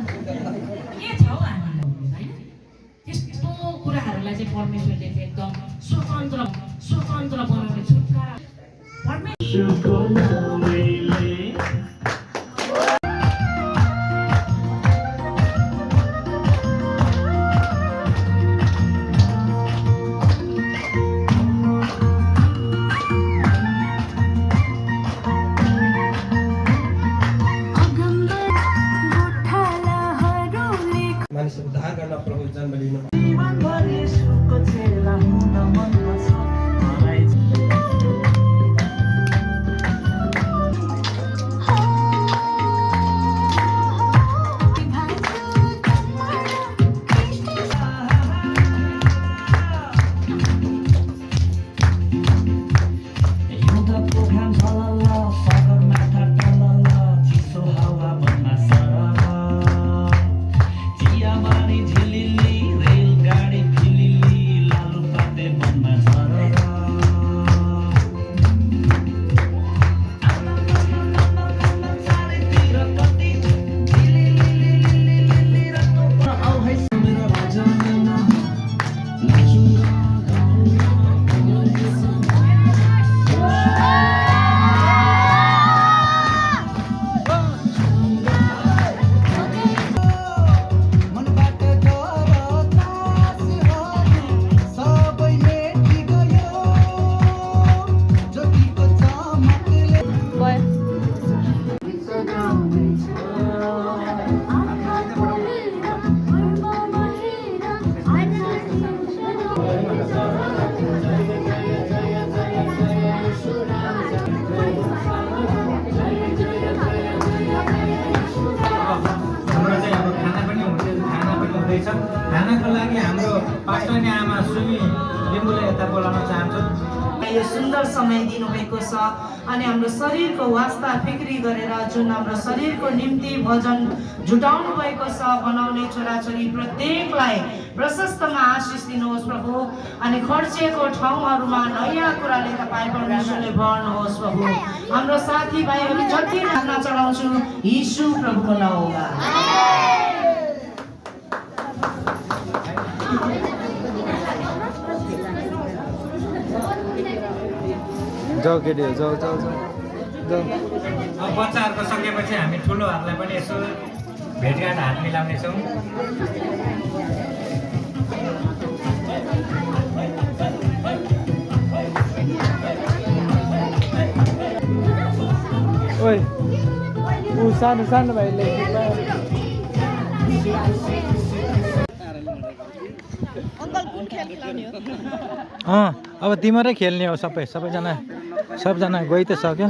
के छ हौ हामीलाई हैन त्यस्तो कुराहरूलाई चाहिँ परमेश्वरले चाहिँ एकदम स्वतन्त्र बनाउने छुटकारा मानिसहरू उद्धार गर्न प्रभु जन्म लिनु खानाको लागि हाम्रो पास्टरनी आमा सुमी लिम्बुले यता बोलाउन चाहन्छु यो सुन्दर समय दिनुभएको छ अनि हाम्रो शरीरको वास्ता फिक्री गरेर जुन हाम्रो शरीरको निम्ति भजन जुटाउनु भएको छ बनाउने छोराछोरी प्रत्येकलाई प्रशस्तमा आशिष दिनुहोस् प्रभु अनि खर्चिएको ठाउँहरूमा नयाँ कुराले तपाईँ परमेश्वरले भर्नुहोस् प्रभु हाम्रो साथीभाइहरू जति खाना चढाउँछु यीशु प्रभुको नाउँमा जाऊ केटी जाऊ जाऊ जाऊ जाऊ अब बच्चाहरूको सकेपछि हामी ठुलोहरूलाई पनि यसो भेटघाट हात मिलाउनेछौँ ओइ ऊ सानो सानो भाइले अब तिमीरै खेल्ने हो सबैजना गइ त सक्यो